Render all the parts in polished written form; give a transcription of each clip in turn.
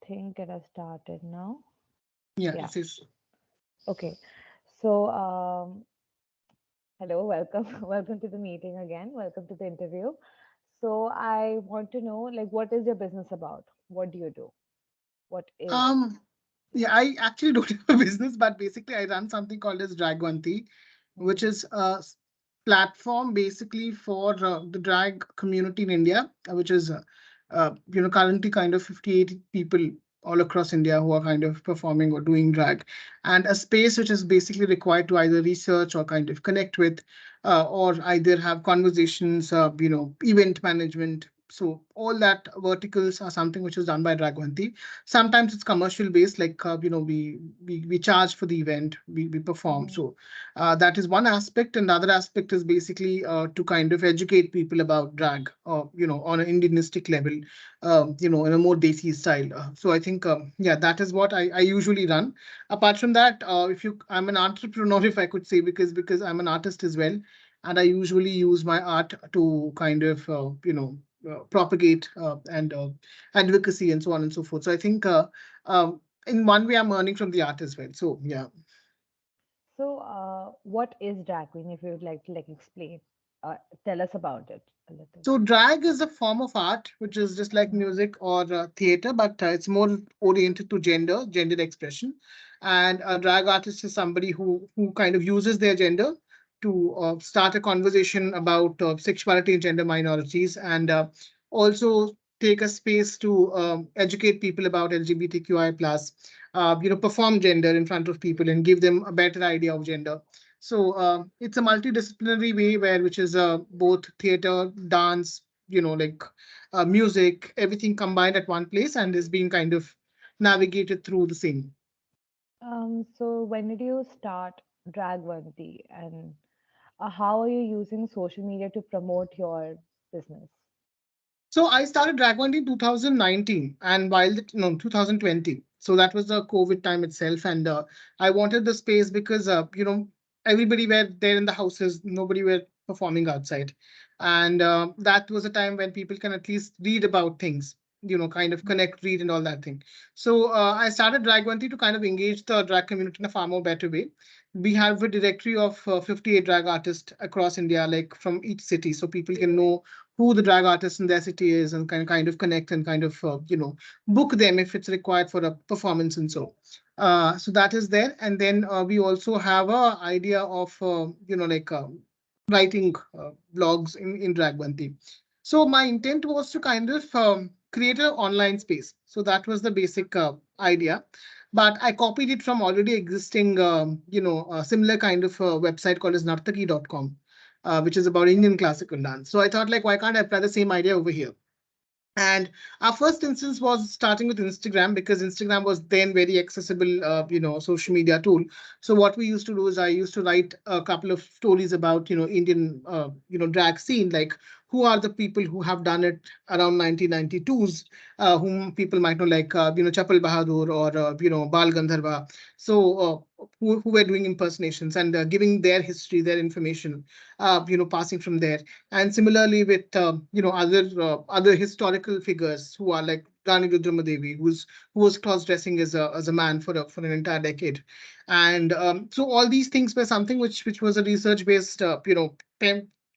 think it has started now. Yeah, Yeah. this is. Okay. So, hello, welcome, welcome to the meeting again. Welcome to the interview. So, I want to know, like, what is your business about? What do you do? What is it? Um, yeah, I actually don't have a business, but basically I run something called as Dragvanti, which Mm-hmm. is platform basically for the drag community in India, which is currently kind of 58 people all across India who are kind of performing or doing drag, and a space which is basically required to either research or kind of connect with, or either have conversations, event management. So all that verticals are something which is done by Dragvanti. Sometimes it's commercial based, like we charge for the event, we perform. Mm-hmm. So that is one aspect, and the other aspect is basically to kind of educate people about drag, or on an Indianistic level, in a more desi style. So I think yeah, that is what I usually run. Apart from that, if you I'm an entrepreneur, if I could say, because I'm an artist as well, and I usually use my art to kind of propagate and advocacy and so on and so forth. So I think in one way I'm earning from the art as well. So yeah. So, what is drag queen? If you would like to like explain, tell us about it a little. So drag is a form of art which is just like Mm-hmm. music or theater, but it's more oriented to gender expression. And a drag artist is somebody who kind of uses their gender to start a conversation about sexuality and gender minorities, and also take a space to educate people about LGBTQI plus, perform gender in front of people and give them a better idea of gender. So it's a multidisciplinary way where which is both theater, dance, like music, everything combined at one place and is being kind of navigated through the same. So when did you start Dragvanti, and how are you using social media to promote your business? So I started Dragvanti in 2019, and while the, no 2020. So that was the COVID time itself, and I wanted the space because everybody were there in the houses, nobody were performing outside, and that was a time when people can at least read about things, kind of connect, read, and all that thing. So I started Dragvanti to kind of engage the drag community in a far more better way. We have a directory of 58 drag artists across India, like from each city, so people can know who the drag artist in their city is and can kind of connect and kind of book them if it's required for a performance and so. So that is there, and then we also have a idea of writing blogs in Dragvanti. So my intent was to kind of create an online space. So that was the basic idea. But I copied it from already existing, a similar kind of website called as nartaki.com, which is about Indian classical dance. So I thought, like, why can't I apply the same idea over here? And our first instance was starting with Instagram because Instagram was then very accessible, social media tool. So what we used to do is I used to write a couple of stories about, Indian, drag scene, like who are the people who have done it around 1992s, whom people might know, like, Chapal Bahadur or, Bal Gandharva. So who were doing impersonations and giving their history, their information, passing from there. And similarly with other historical figures who are like Rani Rudramadevi, who was cross dressing as a man for an entire decade, and so all these things were something which was a research based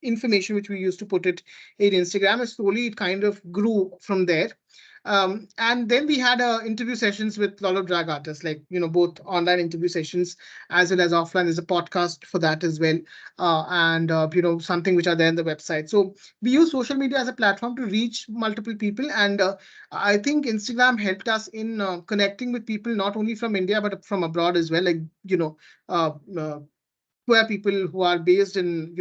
information which we used to put it in Instagram, and slowly it kind of grew from there. And then we had interview sessions with a lot of drag artists, like both online interview sessions as well as offline. There's a podcast for that as well, and something which are there in the website. So we use social media as a platform to reach multiple people, and I think Instagram helped us in connecting with people not only from India but from abroad as well, like uh, uh, where people who are based in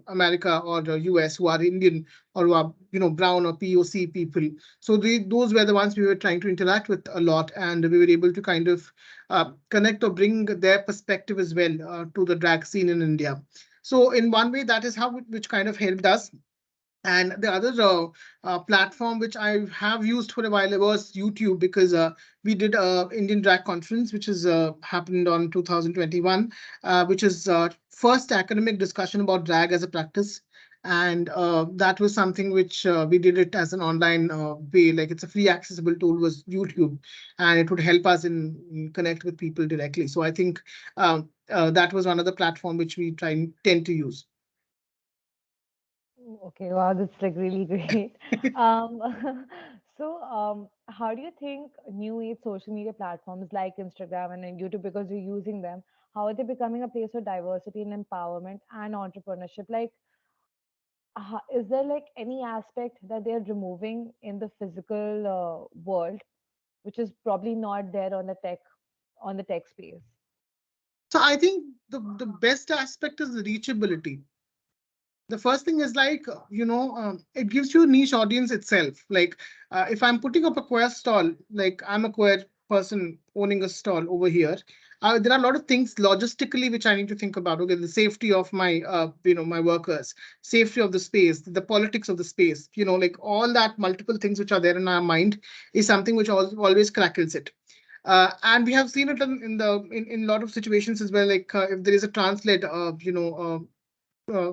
America or the US, who are Indian or who are brown or POC people. So those were the ones we were trying to interact with a lot, and we were able to kind of connect or bring their perspective as well to the drag scene in India. So in one way, that is how which kind of helped us. And the other platform which I have used for a while was YouTube, because we did a Indian Drag Conference, which is happened on 2021, which is first academic discussion about drag as a practice. And that was something which we did it as an online way. Like it's a free accessible tool was YouTube, and it would help us in connect with people directly. So I think that was one of the platform which we tend to use. Okay, wow, that's like really great. Um, how do you think new age social media platforms like Instagram and then YouTube, because you're using them, how are they becoming a place for diversity and empowerment and entrepreneurship? Like, is there like any aspect that they're removing in the physical world, which is probably not there on the tech space? So I think the best aspect is the reachability. The first thing is like it gives you a niche audience itself. Like if I'm putting up a queer stall, like I'm a queer person owning a stall over here, there are a lot of things logistically which I need to think about. Okay, the safety of my my workers, safety of the space, the politics of the space, like all that multiple things which are there in our mind is something which always crackles it. And we have seen it in a lot of situations as well. Like if there is a translate,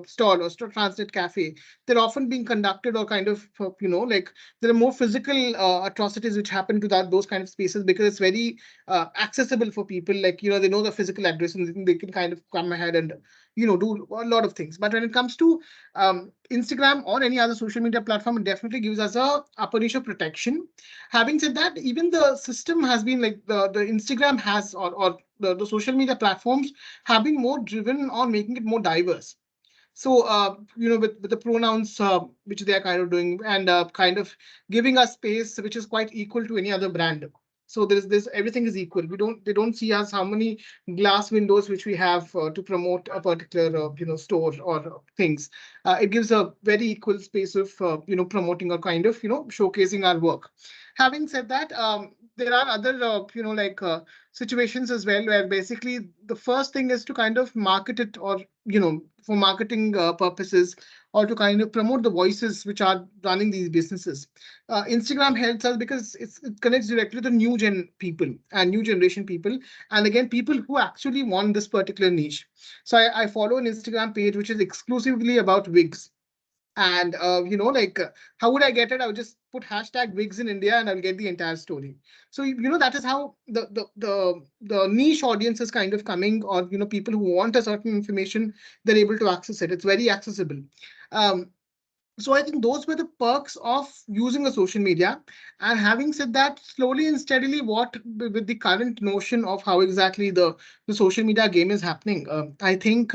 stall or transit cafe, they're often being conducted or kind of like there are more physical atrocities which happen to those kind of spaces because it's very accessible for people. Like they know the physical address and they can kind of come ahead and do a lot of things. But when it comes to Instagram or any other social media platform, it definitely gives us a upper niche of protection. Having said that, even the system has been like the Instagram has or the social media platforms have been more driven on making it more diverse. So, with the pronouns which they are kind of doing and kind of giving us space which is quite equal to any other brand. So there's this everything is equal. They don't see us how many glass windows which we have to promote a particular store or things. It gives a very equal space of promoting or kind of showcasing our work. Having said that, there are other like situations as well where basically the first thing is to kind of market it or for marketing purposes or to kind of promote the voices which are running these businesses. Instagram helps us because it connects directly to new gen people and new generation people, and again people who actually want this particular niche. So I follow an Instagram page which is exclusively about wigs. And like how would I get it? I would just put hashtag wigs in India and I'll get the entire story. So that is how the niche audience is kind of coming, or people who want a certain information, they're able to access it. It's very accessible. um, so I think those were the perks of using a social media. And having said that, slowly and steadily, what with the current notion of how exactly the social media game is happening, I think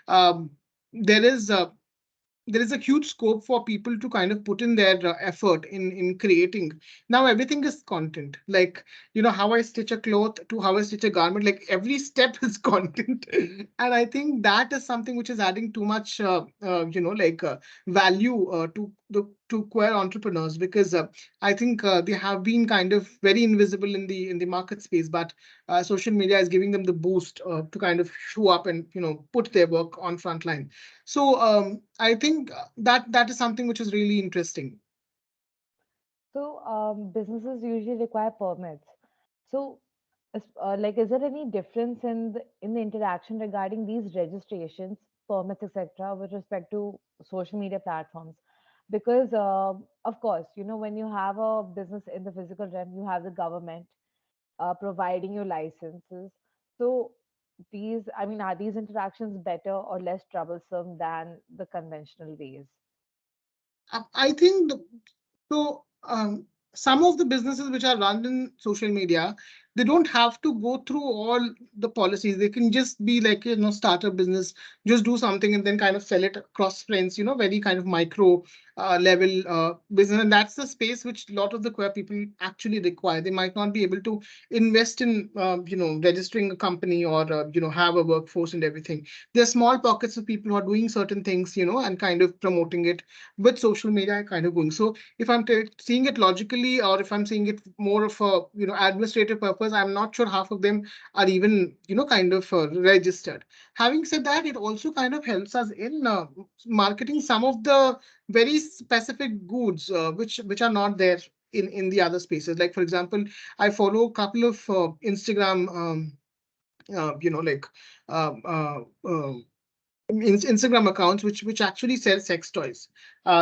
um, there is there is a huge scope for people to kind of put in their effort in creating. Now everything is content. Like how I stitch a cloth to how I stitch a garment, like every step is content. And I think that is something which is adding too much like value to queer entrepreneurs, because I think they have been kind of very invisible in the market space, but social media is giving them the boost to kind of show up and put their work on frontline. So I think that is something which is really interesting. So, businesses usually require permits. So, is there any difference in the interaction regarding these registrations, permits, etc., with respect to social media platforms? Because, of course, when you have a business in the physical realm, you have the government providing you licenses. So, I mean, are these interactions better or less troublesome than the conventional ways? I think so. Some of the businesses which are run in social media, they don't have to go through all the policies. They can just be like start a business, just do something and then kind of sell it across friends. Very kind of micro level business, and that's the space which a lot of the queer people actually require. They might not be able to invest in registering a company or have a workforce and everything. There are small pockets of people who are doing certain things, and kind of promoting it with social media kind of going. So if I'm seeing it logically, or if I'm seeing it more of a administrative purpose, I'm not sure half of them are even kind of registered. Having said that, it also kind of helps us in marketing some of the very specific goods which are not there in the other spaces. Like for example, I follow a couple of Instagram like uh, uh, uh, Instagram accounts which actually sell sex toys.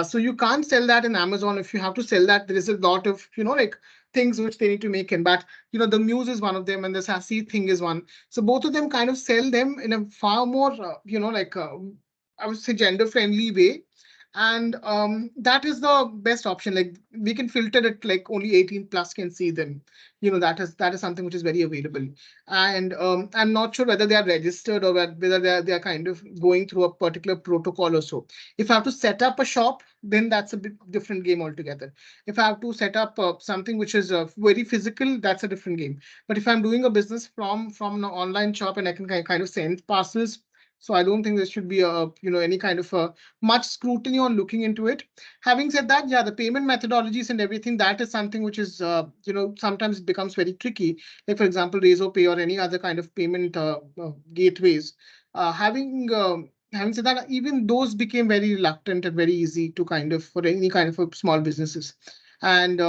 So you can't sell that in Amazon. If you have to sell that, there is a lot of like things which they need to make in. But the Muse is one of them, and the Sassy thing is one. So both of them kind of sell them in a far more I would say gender friendly way. And that is the best option. Like we can filter it, like only 18 plus can see them. That is something which is very available. And I'm not sure whether they are registered or whether they are kind of going through a particular protocol or so. If I have to set up a shop, then that's a bit different game altogether. If I have to set up something which is very physical, that's a different game. But if I'm doing a business from an online shop and I can kind of send parcels, so I don't think there should be a any kind of much scrutiny on looking into it. Having said that, yeah, the payment methodologies and everything, that is something which is sometimes it becomes very tricky, like for example Razor Pay or any other kind of payment gateways. Having said that, even those became very reluctant and very easy to kind of for any kind of small businesses. And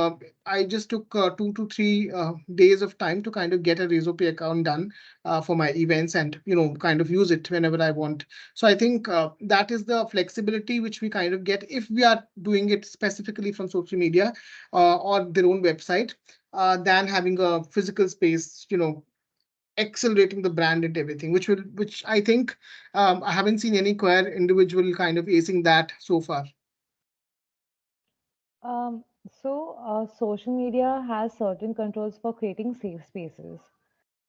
I just took 2 to 3 days of time to kind of get a Razor Pay account done for my events, and kind of use it whenever I want. So I think that is the flexibility which we kind of get if we are doing it specifically from social media or their own website, than having a physical space, accelerating the brand and everything, which I think I haven't seen any queer individual kind of acing that so far. Um, Social media has certain controls for creating safe spaces.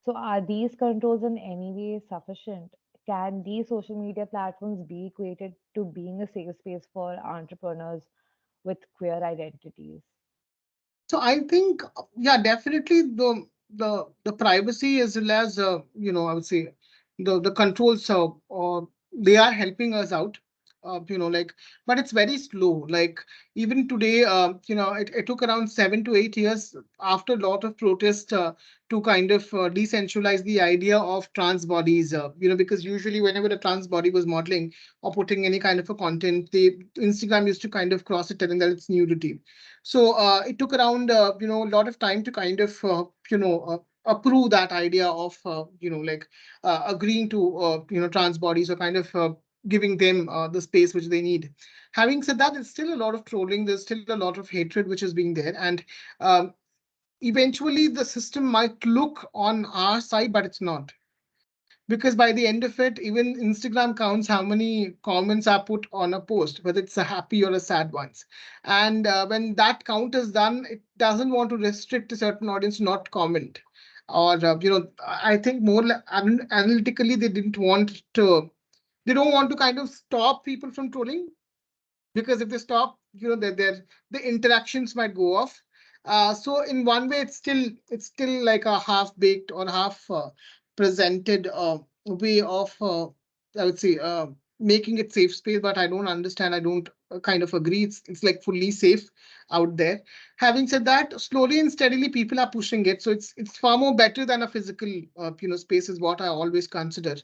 So, are these controls in any way sufficient? Can these social media platforms be equated to being a safe space for entrepreneurs with queer identities? So I think, yeah, definitely the privacy as well as I would say the controls, or they are helping us out. Like, but it's very slow. Like even today, it took around 7 to 8 years after a lot of protest to kind of decentralize the idea of trans bodies. Because usually whenever a trans body was modeling or putting any kind of a content, Instagram used to kind of cross it, telling that it's nudity. So it took around a lot of time to kind of approve that idea of like agreeing to trans bodies, or kind of giving them the space which they need. Having said that, there's still a lot of trolling. There's still a lot of hatred which is being there, and um, eventually the system might look on our side, but it's not, because by the end of it, even Instagram counts how many comments are put on a post, whether it's a happy or a sad ones. And when that count is done, it doesn't want to restrict a certain audience to not comment. Or I think more analytically, they don't want to kind of stop people from trolling, because if they stop, the interactions might go off. So in one way, it's still like a half baked or half presented way of I would say making it safe space. But I don't understand. I don't kind of agree. It's like fully safe out there. Having said that, slowly and steadily people are pushing it. So it's far more better than a physical space is what I always consider,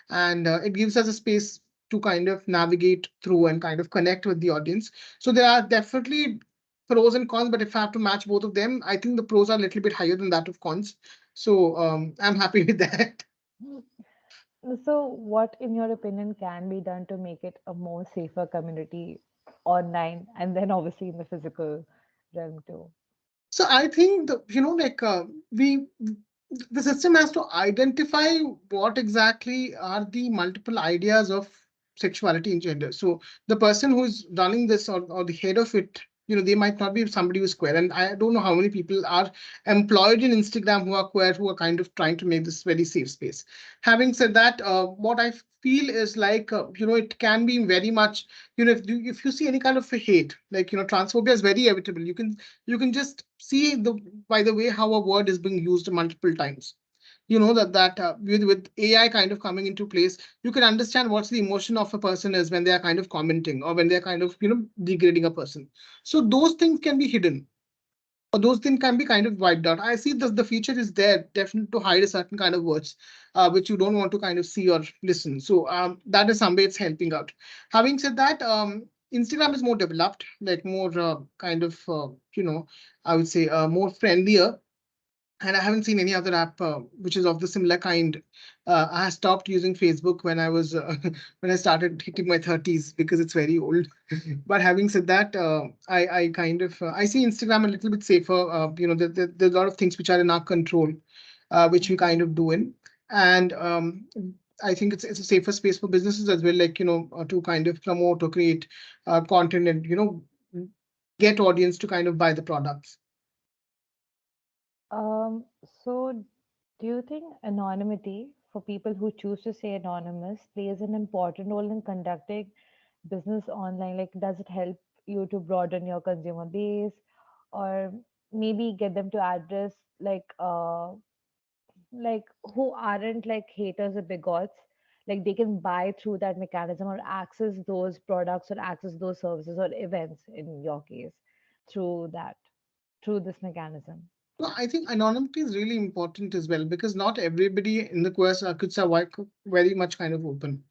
and it gives us a space to kind of navigate through and kind of connect with the audience. So there are definitely pros and cons, but if I have to match both of them, I think the pros are a little bit higher than that of cons. So I'm happy with that. So, what, in your opinion, can be done to make it a more safer community online and then obviously in the physical realm too? So I think we the system has to identify what exactly are the multiple ideas of sexuality and gender. So the person who is running this, or the head of it, they might not be somebody who's queer. And I don't know how many people are employed in Instagram who are queer, who are kind of trying to make this very safe space. Having said that, what I feel is like, it can be very much, if you see any kind of a hate, like, transphobia is very evitable. You can just see by the way how a word is being used multiple times. With AI kind of coming into place, you can understand what's the emotion of a person is when they are kind of commenting, or when they're kind of degrading a person. So those things can be hidden, or those things can be kind of wiped out. I see that the feature is there definitely to hide a certain kind of words which you don't want to kind of see or listen. So that is some way it's helping out. Having said that, Instagram is more developed, like more kind of I would say more friendlier, and I haven't seen any other app which is of the similar kind. I stopped using Facebook when I was when I started hitting my 30s because it's very old. But having said that, I kind of I see Instagram a little bit safer. There's a lot of things which are in our control, which we kind Mhm. of do in, and I think it's a safer space for businesses as well, like to kind of promote or create content and get audience to kind of buy the products. So do you think anonymity for people who choose to stay anonymous plays an important role in conducting business online? Like, does it help you to broaden your consumer base, or maybe get them to address like who aren't like haters or bigots? Like they can buy through that mechanism or access those products or access those services or events in your case through that through this mechanism. Well, I think anonymity is really important as well because not everybody in the queer circuits are very much kind of open.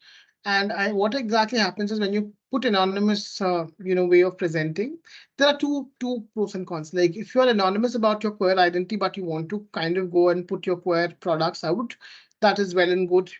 And what exactly happens is when you put anonymous, way of presenting, there are two pros and cons. Like if you're anonymous about your queer identity, but you want to kind of go and put your queer products out, that is well and good.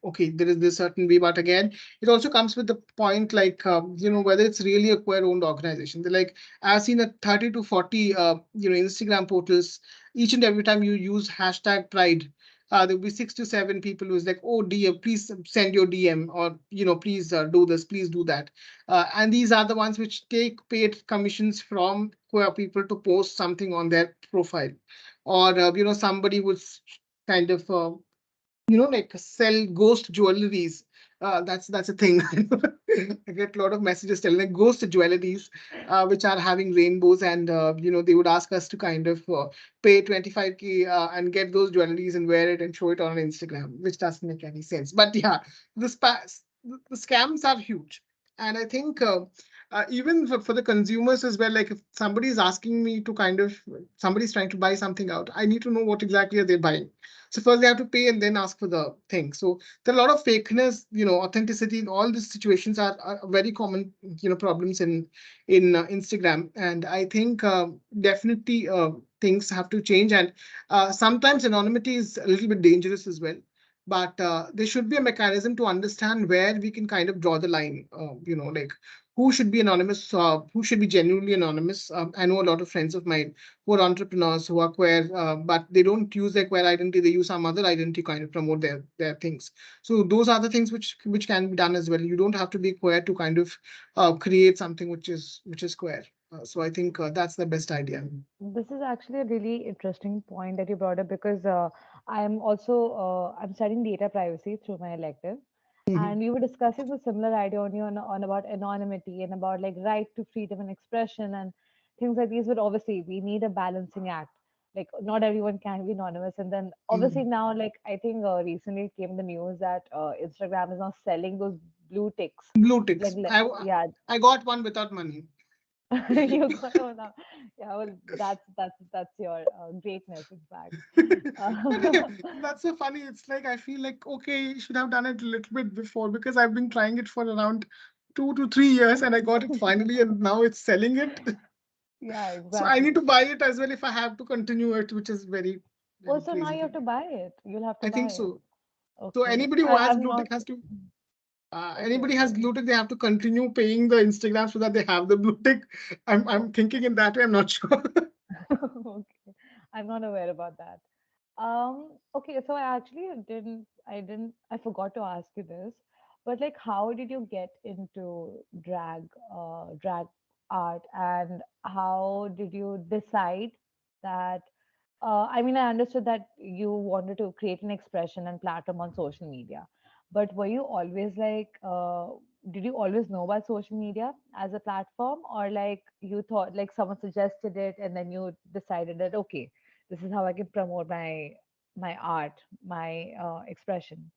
Okay, there is this certain way, but again, it also comes with the point like whether it's really a queer owned organization. They're like I've seen a 30 to 40 Instagram portals. Each and every time you use hashtag pride, there'll be 6 to 7 people who's like, oh dear, please send your DM or please do this, please do that. And these are the ones which take paid commissions from queer people to post something on their profile. Or somebody would kind of like sell ghost jewelries. That's a thing. I get a lot of messages telling like ghost jewelries, which are having rainbows, and they would ask us to kind of pay 25K and get those jewelries and wear it and show it on Instagram, which doesn't make any sense. But yeah, the scams are huge, and I think. Even for the consumers as well, like if somebody is asking me to kind of somebody's trying to buy something out, I need to know what exactly are they buying. So first they have to pay and then ask for the thing. So there are a lot of fakeness, authenticity in all these situations are very common, problems in Instagram. And I think definitely things have to change. And sometimes anonymity is a little bit dangerous as well. But there should be a mechanism to understand where we can kind of draw the line. Like who should be anonymous, who should be genuinely anonymous. I know a lot of friends of mine who are entrepreneurs who are queer, but they don't use their queer identity. They use some other identity kind of promote their things. So those are the things which can be done as well. You don't have to be queer to kind of create something which is queer. So I think that's the best idea. This is actually a really interesting point that you brought up because I'm studying data privacy through my elective, Mhm. and we were discussing the similar idea on about anonymity and about like right to freedom and expression and things like these. But obviously, we need a balancing act. Like not everyone can be anonymous, and then obviously Mhm. now, like I think recently it came the news that Instagram is now selling those blue ticks. Blue Like ticks. yeah, I got one without money. you got to know. Yeah, well, that's your greatness, in fact. But yeah, Uh, that's so funny. It's like I feel like okay, you should have done it a little bit before because I've been trying it for around 2 to 3 years and I got it finally and now it's selling it. yeah, So I need exactly. to buy it as well if I have to continue it, which is very, Oh, very so now crazy you have thing. to buy it. You'll have to I buy think it. so. So Okay. anybody who has I'm blue not. tick has to Okay, anybody has okay. blue tick, they have to continue paying the Instagram so that they have the blue tick. I'm thinking in that way, I'm not sure. Okay. I'm not aware about that. Okay, so I forgot to ask you this, but like, how did you get into drag art, and how did you decide that? I mean, I understood that you wanted to create an expression and platform on social media, but were you always did you always know about social media as a platform, or like you thought like someone suggested it and then you decided that okay, this is how I can promote my art, my expression,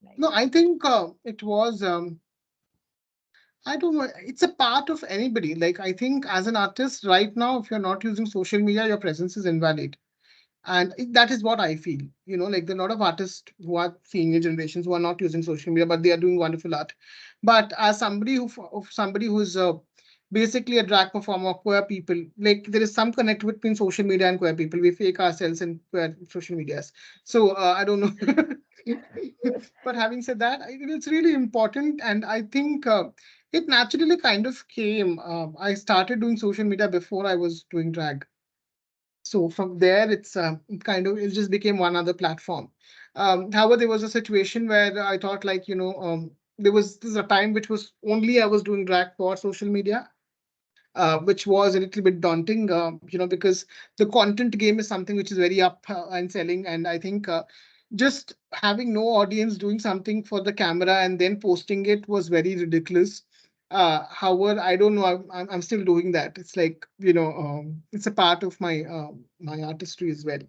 like. No, I think it was I don't know. It's a part of anybody. Like I think as an artist right now, if you're not using social media, your presence is invalid. And that is what I feel. Like there are a lot of artists who are senior generations who are not using social media, but they are doing wonderful art. But as somebody who's basically a drag performer, queer people, like there is some connect between social media and queer people. We fake ourselves in queer social medias. So I don't know. But having said that, it's really important, and I think it naturally kind of came. I started doing social media before I was doing drag, so from there it's kind of it just became one other platform. However, there was a situation where I thought, like, there was a time which was only I was doing drag for social media, which was a little bit daunting, because the content game is something which is very up and selling. And I think just having no audience doing something for the camera and then posting it was very ridiculous. However, I don't know. I'm still doing that. It's like, it's a part of my artistry as well.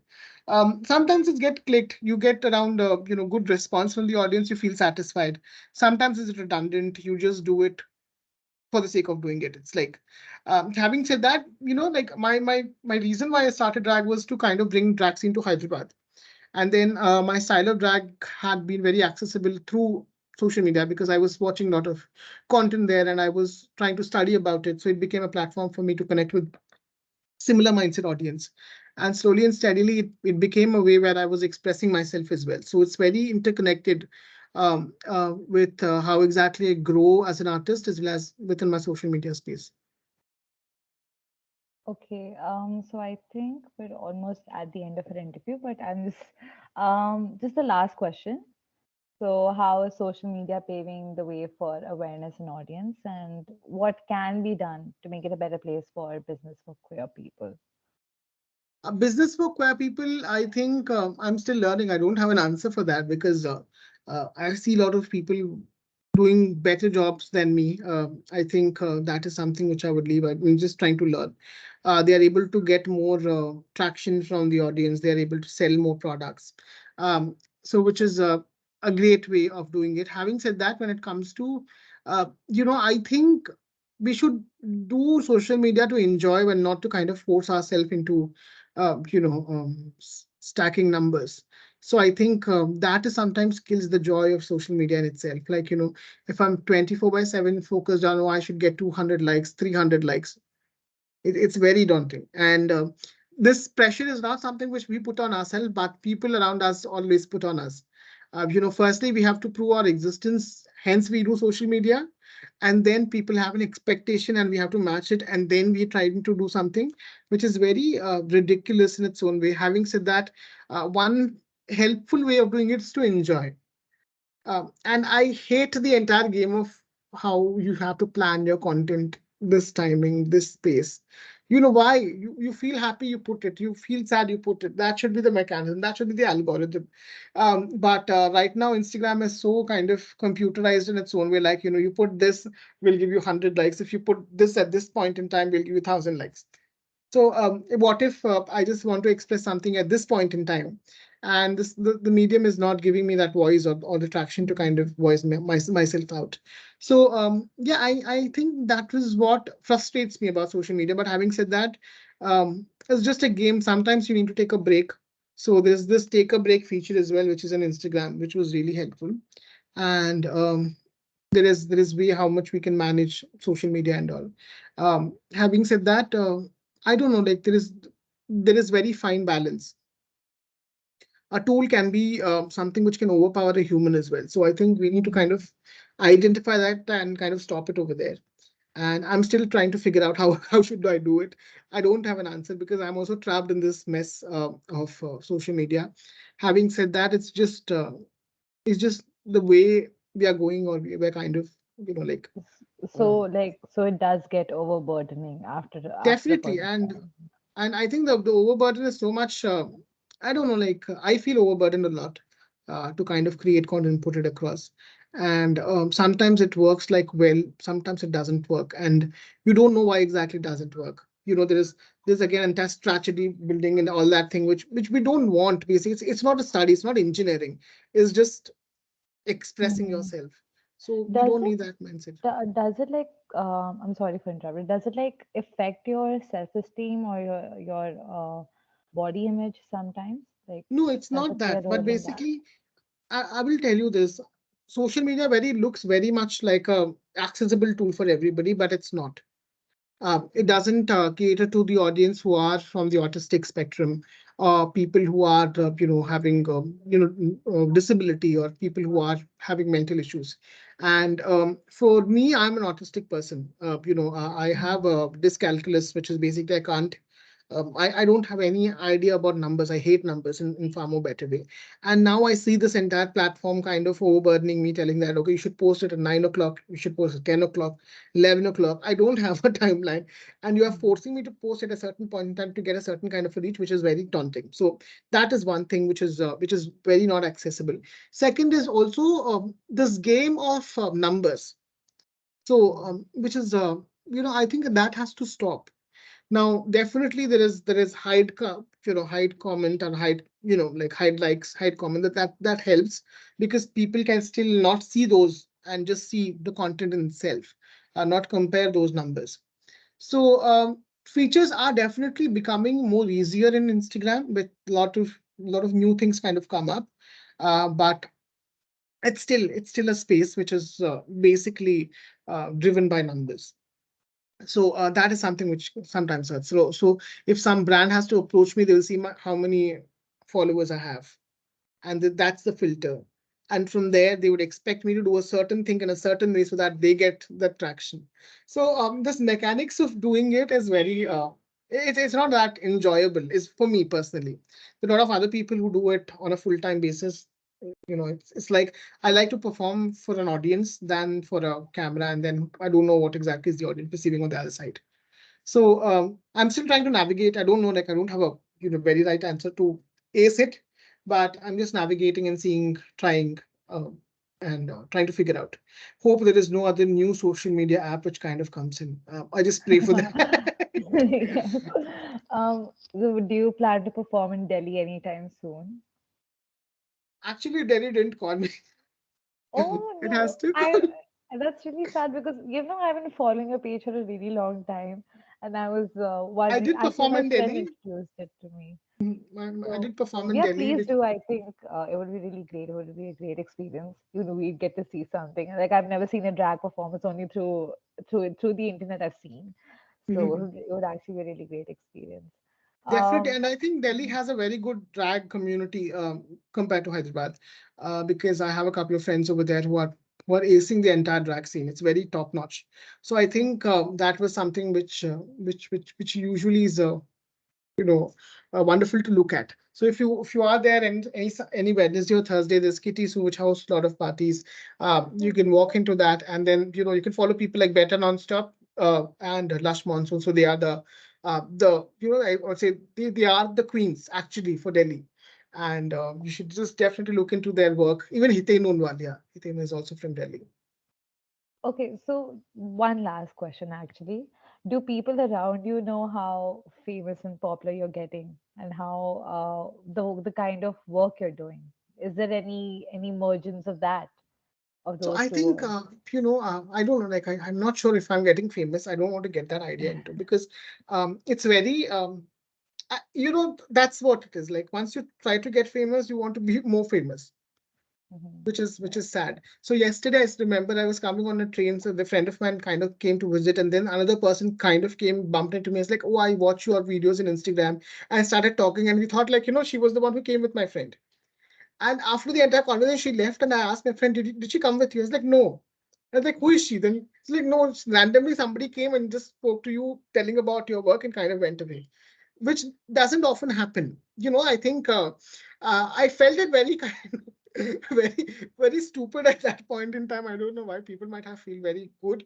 Sometimes it get clicked. You get around, good response from the audience. You feel satisfied. Sometimes it's redundant. You just do it for the sake of doing it. It's like, having said that, like my reason why I started drag was to kind of bring drag scene to Hyderabad, and then my style of drag had been very accessible through social media because I was watching a lot of content there and I was trying to study about it. So it became a platform for me to connect with similar mindset audience. And slowly and steadily, it became a way where I was expressing myself as well. So it's very interconnected with how exactly I grow as an artist as well as within my social media space. Okay, so I think we're almost at the end of our interview, but I'm just the last question. So, how is social media paving the way for awareness and audience, and what can be done to make it a better place for business for queer people? Business for queer people, I think I'm still learning. I don't have an answer for that because I see a lot of people doing better jobs than me. I think that is something which I would leave. I'm just trying to learn. They are able to get more traction from the audience. They are able to sell more products. So, which is a great way of doing it. Having said that, when it comes to, I think we should do social media to enjoy and not to kind of force ourselves into stacking numbers. So I think that is sometimes kills the joy of social media in itself. Like, if I'm 24/7 focused on, oh, I should get 200 likes, 300 likes, it's very daunting. And this pressure is not something which we put on ourselves, but people around us always put on us. Firstly, we have to prove our existence. Hence, we do social media. And then people have an expectation and we have to match it. And then we trying to do something which is very ridiculous in its own way. Having said that, one helpful way of doing it is to enjoy. And I hate the entire game of how you have to plan your content, this timing, this space. You know why? You feel happy, you put it. You feel sad, you put it. That should be the mechanism. That should be the algorithm. But right now, Instagram is so kind of computerized in its own way. Like, you put this, we'll give you 100 likes. If you put this at this point in time, we'll give you 1,000 likes. So, what if I just want to express something at this point in time, and the medium is not giving me that voice or the traction to kind of voice myself out? So, yeah, I think that was what frustrates me about social media. But having said that, it's just a game. Sometimes you need to take a break. So there's this take a break feature as well, which is on Instagram, which was really helpful. And there is way how much we can manage social media and all. Having said that, I don't know, like there is very fine balance. A tool can be something which can overpower a human as well. So I think we need to kind of identify that and kind of stop it over there. And I'm still trying to figure out how how should I do it. I don't have an answer because I'm also trapped in this mess of social media. Having said that, it's just the way we are going, or we're kind of, like, So, um, like, so it does get overburdening after a definitely. point of and time. and I think the overburden is so much. I don't know, like, I feel overburdened a lot to kind of create content, put it across. And sometimes it works like well, sometimes it doesn't work, and you don't know why exactly it doesn't work. There's again entire strategy building and all that thing, which we don't want. Basically, it's not a study, it's not engineering. It's just expressing Mhm. yourself. So we Does don't it need that mindset. does it like I'm sorry for interrupting. Does it like affect your self-esteem or your body image sometimes? Like, No, it's does not it play a that. But role in that? basically, I will tell you this. Social media very looks very much like a accessible tool for everybody, but it's not. It doesn't cater to the audience who are from the autistic spectrum, or people who are, having, disability, or people who are having mental issues. And for me, I'm an autistic person. I have a dyscalculus, which is basically I can't. I don't have any idea about numbers. I hate numbers in far more better way. And now I see this entire platform kind of overburdening me, telling that, okay, you should post it at 9 o'clock, you should post at 10 o'clock, 11 o'clock. I don't have a timeline. And you are Mhm. forcing me to post at a certain point in time to get a certain kind of a reach, which is very daunting. So that is one thing which is very not accessible. Second is also this game of numbers. So which is I think that has to stop. Now, definitely there is hide comment and hide, like hide likes, hide comment, that helps, because people can still not see those and just see the content in itself, not compare those numbers. So features are definitely becoming more easier in Instagram, with lot of new things kind of come up. But it's still a space which is basically driven by numbers. So that is something which sometimes hurts. So if some brand has to approach me, they will see how many followers I have, and that's the filter. And from there, they would expect me to do a certain thing in a certain way so that they get the traction. So this mechanics of doing it is very it's not that enjoyable. Is for me personally. There are a lot of other people who do it on a full-time basis. It's like I like to perform for an audience than for a camera, and then I don't know what exactly is the audience perceiving on the other side. So I'm still trying to navigate. I don't know, like I don't have a very right answer to ace it, but I'm just navigating and seeing, trying, and trying to figure out. Hope there is no other new social media app which kind of comes in. I just pray for that. Yes. So do you plan to perform in Delhi anytime soon? Actually, Delhi didn't call me. Oh It no, has to call. I that's really sad because I've been following your page for a really long time, and I was I wondering. did Actually, perform my in friend Delhi. introduced it to me. I So did perform in yeah, Delhi. please do. I think it would be really great. It would be a great experience. We'd get to see something. Like I've never seen a drag performance, only through the internet I've seen. So it would actually be a really great experience. Definitely, Um, and I think Delhi has a very good drag community compared to Hyderabad, because I have a couple of friends over there who are acing the entire drag scene. It's very top notch. So I think that was something which usually is you know wonderful to look at. So if you are there, and any Wednesday or Thursday, there's Kitty's, which hosts a lot of parties. You can walk into that, and then you can follow people like Better Nonstop and Lush Monsoon. So they are the I would say they are the queens actually for Delhi. And you should just definitely look into their work. Even Hiten Unwalia, Hiten is also from Delhi. Okay, so one last question actually. Do people around you know how famous and popular you're getting and how the kind of work you're doing? Is there any emergence of that, of So those I two think, worlds? I don't know, like I'm not sure if I'm getting famous. I don't want to get that idea into, because it's very, that's what it is. Like once you try to get famous, you want to be more famous, Hmm. which is sad. So yesterday, I remember I was coming on a train, so the friend of mine kind of came to visit, and then another person kind of came, bumped into me. It's like, oh, I watch your videos in Instagram. And started talking, and we thought like, she was the one who came with my friend. And after the entire conversation, she left, and I asked my friend, did she come with you? I was like, no. I was like, who is she? Then it's like, no, randomly somebody came and just spoke to you, telling about your work, and kind of went away, which doesn't often happen. I think I felt it very kind of very, very stupid at that point in time. I don't know why people might have feel very good.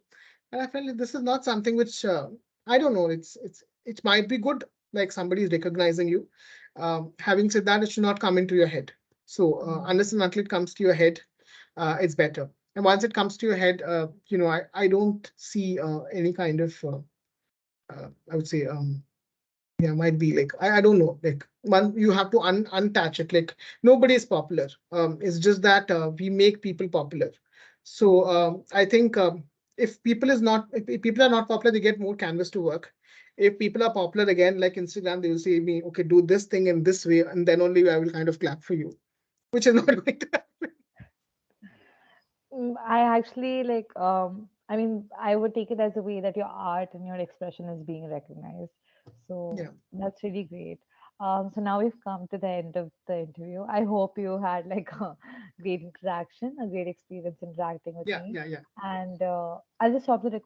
And I felt like this is not something which I don't know. It might be good, like somebody is recognizing you. Having said that, it should not come into your head. So unless and until it comes to your head, it's better. And once it comes to your head, I don't see any kind of I would say yeah, might be like I don't know. Like one, you have to untouch it. Like nobody is popular. It's just that we make people popular. So I think if people are not popular, they get more canvas to work. If people are popular again, like Instagram, they will say me, okay, do this thing in this way, and then only I will kind of clap for you, which is not going to happen. I actually like. I mean, I would take it as a way that your art and your expression is being recognized. So Yeah, that's really great. So now we've come to the end of the interview. I hope you had like a great interaction, a great experience interacting with yeah, me. yeah, yeah. And I'll just stop the recording